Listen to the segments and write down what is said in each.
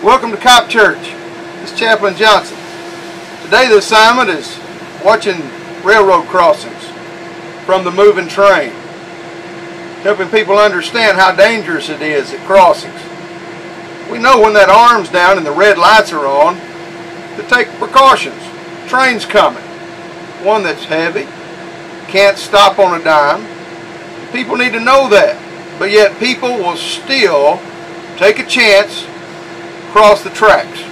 Welcome to Cop Church. This is Chaplain Johnson. Today the assignment is watching railroad crossings from the moving train, helping people understand how dangerous it is at crossings. We know when that arm's down and the red lights are on to take precautions. Train's coming, one that's heavy, can't stop on a dime. People need to know that, but yet people will still take a chance, cross the tracks.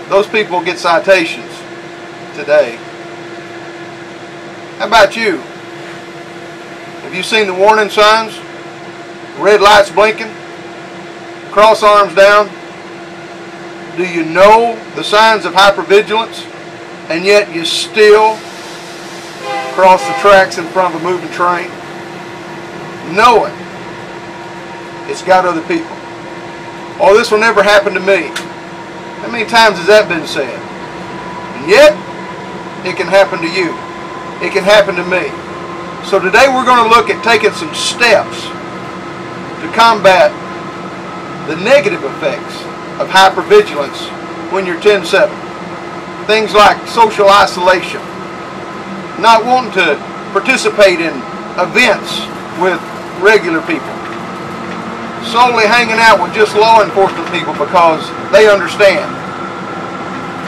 Those people get citations today. How about you? Have you seen the warning signs? Red lights blinking? Cross arms down? Do you know the signs of hypervigilance, and yet you still cross the tracks in front of a moving train? Knowing it's got other people. Oh, this will never happen to me. How many times has that been said? And yet, it can happen to you. It can happen to me. So today we're going to look at taking some steps to combat the negative effects of hypervigilance when you're 10-7. Things like social isolation, not wanting to participate in events with regular people, solely hanging out with just law enforcement people because they understand.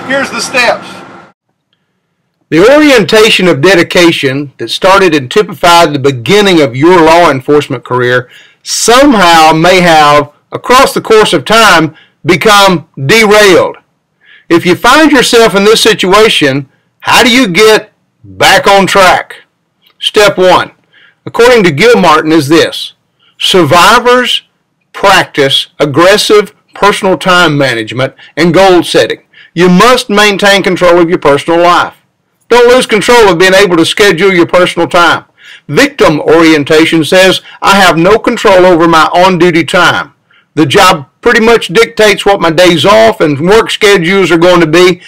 Here's the steps. The orientation of dedication that started and typified the beginning of your law enforcement career somehow may have, across the course of time, become derailed. If you find yourself in this situation, how do you get back on track? Step one, according to Gilmartin, is this: survivors practice aggressive personal time management and goal setting. You must maintain control of your personal life. Don't lose control of being able to schedule your personal time. Victim orientation says, I have no control over my on-duty time. The job pretty much dictates what my days off and work schedules are going to be.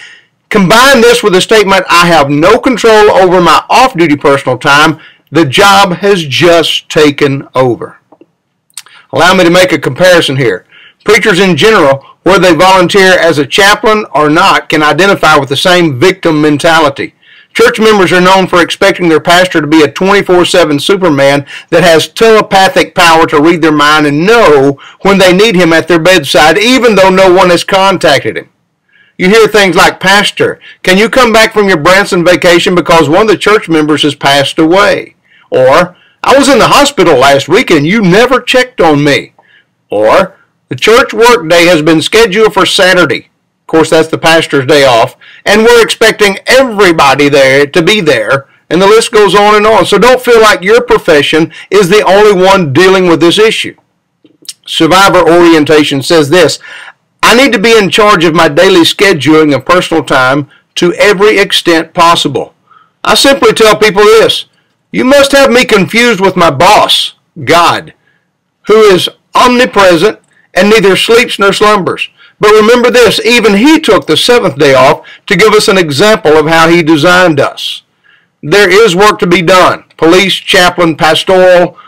Combine this with the statement, I have no control over my off-duty personal time. The job has just taken over. Allow me to make a comparison here. Preachers in general, whether they volunteer as a chaplain or not, can identify with the same victim mentality. Church members are known for expecting their pastor to be a 24/7 Superman that has telepathic power to read their mind and know when they need him at their bedside, even though no one has contacted him. You hear things like, Pastor, can you come back from your Branson vacation because one of the church members has passed away? Or, I was in the hospital last week and you never checked on me. Or, the church work day has been scheduled for Saturday. Of course, that's the pastor's day off. And we're expecting everybody there to be there. And the list goes on and on. So don't feel like your profession is the only one dealing with this issue. Survivor orientation says this: I need to be in charge of my daily scheduling of personal time to every extent possible. I simply tell people this: you must have me confused with my boss, God, who is omnipresent and neither sleeps nor slumbers. But remember this, even he took the seventh day off to give us an example of how he designed us. There is work to be done, police, chaplain, pastoral,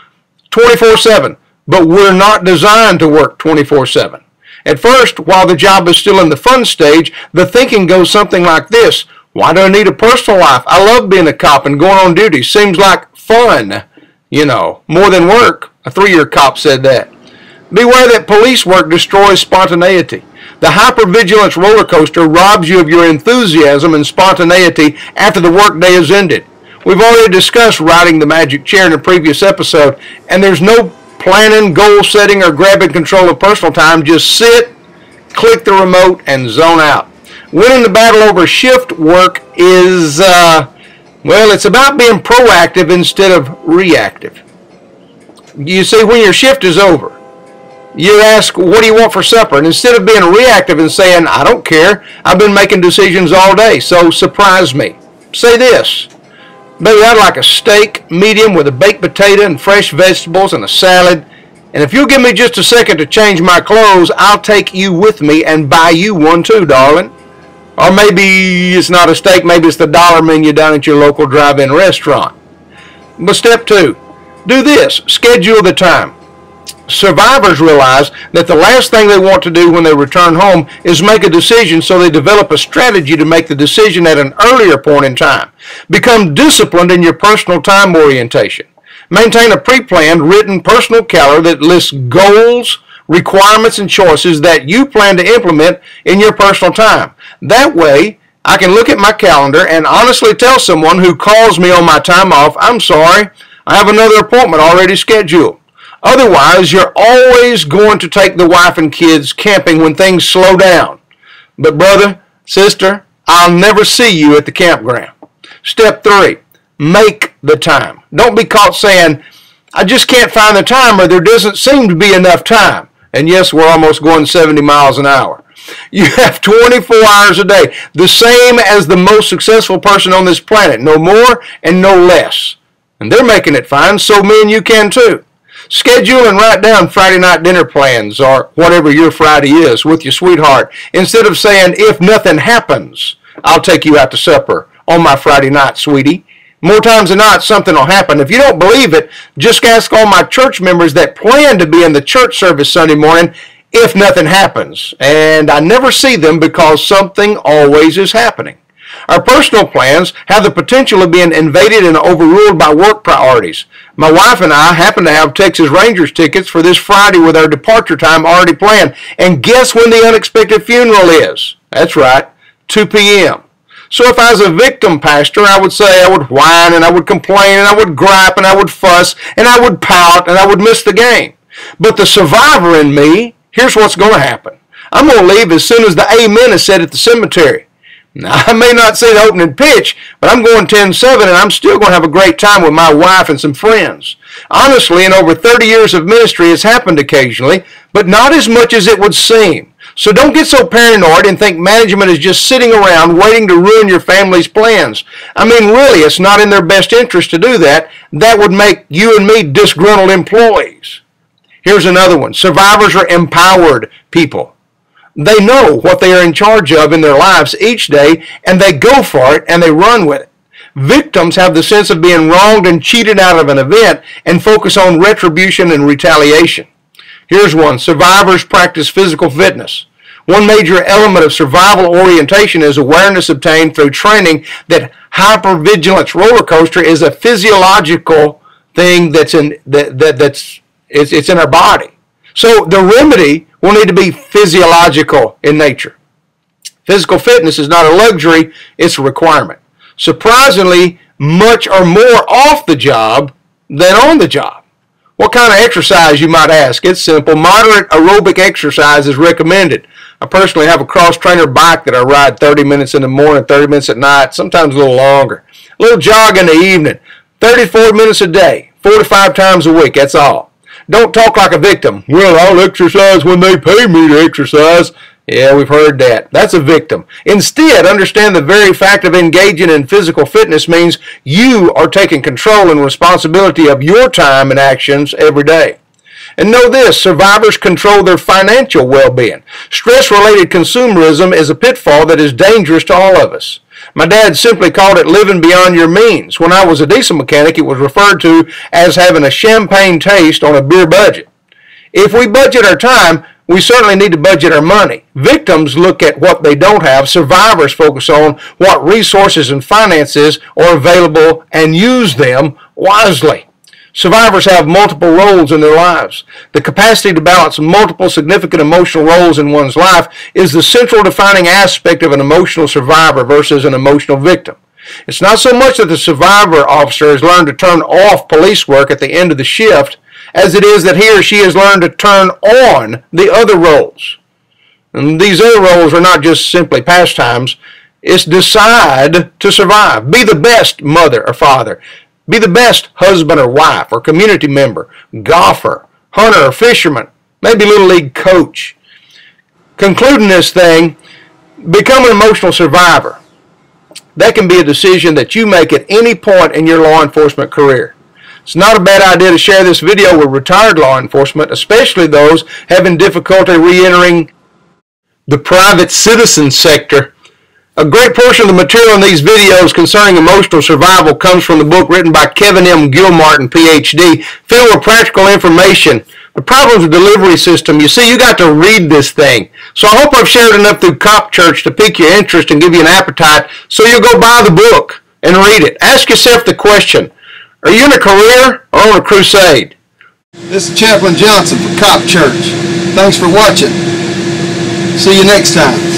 24/7, but we're not designed to work 24/7. At first, while the job is still in the fun stage, the thinking goes something like this: why do I need a personal life? I love being a cop and going on duty. Seems like fun, more than work. A 3-year cop said that. Beware that police work destroys spontaneity. The hypervigilance roller coaster robs you of your enthusiasm and spontaneity after the workday is ended. We've already discussed riding the magic chair in a previous episode, and there's no planning, goal setting, or grabbing control of personal time. Just sit, click the remote, and zone out. Winning the battle over shift work is, it's about being proactive instead of reactive. You see, when your shift is over, you ask, what do you want for supper? And instead of being reactive and saying, I don't care, I've been making decisions all day, so surprise me. Say this: baby, I'd like a steak, medium, with a baked potato and fresh vegetables and a salad. And if you'll give me just a second to change my clothes, I'll take you with me and buy you one too, darling. Or maybe it's not a steak, maybe it's the dollar menu down at your local drive-in restaurant. But step 2, do this: schedule the time. Survivors realize that the last thing they want to do when they return home is make a decision, so they develop a strategy to make the decision at an earlier point in time. Become disciplined in your personal time orientation. Maintain a pre-planned, written personal calendar that lists goals, requirements, and choices that you plan to implement in your personal time. That way, I can look at my calendar and honestly tell someone who calls me on my time off, I'm sorry, I have another appointment already scheduled. Otherwise, you're always going to take the wife and kids camping when things slow down. But brother, sister, I'll never see you at the campground. Step 3, make the time. Don't be caught saying, I just can't find the time, or there doesn't seem to be enough time. And yes, we're almost going 70 miles an hour. You have 24 hours a day, the same as the most successful person on this planet, no more and no less. And they're making it fine, so me and you can too. Schedule and write down Friday night dinner plans, or whatever your Friday is, with your sweetheart. Instead of saying, if nothing happens, I'll take you out to supper on my Friday night, sweetie. More times than not, something will happen. If you don't believe it, just ask all my church members that plan to be in the church service Sunday morning if nothing happens. And I never see them because something always is happening. Our personal plans have the potential of being invaded and overruled by work priorities. My wife and I happen to have Texas Rangers tickets for this Friday with our departure time already planned. And guess when the unexpected funeral is? That's right, 2 p.m. So if I was a victim pastor, I would say I would whine and I would complain and I would gripe and I would fuss and I would pout and I would miss the game. But the survivor in me, here's what's going to happen. I'm going to leave as soon as the amen is said at the cemetery. Now, I may not say the opening pitch, but I'm going 10-7, and I'm still going to have a great time with my wife and some friends. Honestly, in over 30 years of ministry, it's happened occasionally, but not as much as it would seem. So don't get so paranoid and think management is just sitting around waiting to ruin your family's plans. I mean, really, it's not in their best interest to do that. That would make you and me disgruntled employees. Here's another one. Survivors are empowered people. They know what they are in charge of in their lives each day, and they go for it, and they run with it. Victims have the sense of being wronged and cheated out of an event and focus on retribution and retaliation. Here's one. Survivors practice physical fitness. One major element of survival orientation is awareness obtained through training that hypervigilance roller coaster is a physiological thing it's in our body. So the remedy will need to be physiological in nature. Physical fitness is not a luxury, it's a requirement. Surprisingly, much or more off the job than on the job. What kind of exercise, you might ask? It's simple. Moderate aerobic exercise is recommended. I personally have a cross-trainer bike that I ride 30 minutes in the morning, 30 minutes at night, sometimes a little longer. A little jog in the evening, 34 minutes a day, 45 times a week, that's all. Don't talk like a victim. Well, I'll exercise when they pay me to exercise. Yeah, we've heard that. That's a victim. Instead, understand the very fact of engaging in physical fitness means you are taking control and responsibility of your time and actions every day. And know this, survivors control their financial well-being. Stress-related consumerism is a pitfall that is dangerous to all of us. My dad simply called it living beyond your means. When I was a diesel mechanic, it was referred to as having a champagne taste on a beer budget. If we budget our time, we certainly need to budget our money. Victims look at what they don't have. Survivors focus on what resources and finances are available and use them wisely. Survivors have multiple roles in their lives. The capacity to balance multiple significant emotional roles in one's life is the central defining aspect of an emotional survivor versus an emotional victim. It's not so much that the survivor officer has learned to turn off police work at the end of the shift as it is that he or she has learned to turn on the other roles. And these other roles are not just simply pastimes. It's decide to survive. Be the best mother or father. Be the best husband or wife or community member, golfer, hunter or fisherman, maybe little league coach. Concluding this thing, become an emotional survivor. That can be a decision that you make at any point in your law enforcement career. It's not a bad idea to share this video with retired law enforcement, especially those having difficulty re-entering the private citizen sector A great portion of the material in these videos concerning emotional survival comes from the book written by Kevin M. Gilmartin, PhD, filled with practical information. The problems of the delivery system, you see, you got to read this thing. So I hope I've shared enough through Cop Church to pique your interest and give you an appetite so you'll go buy the book and read it. Ask yourself the question, are you in a career or on a crusade? This is Chaplain Johnson for Cop Church. Thanks for watching. See you next time.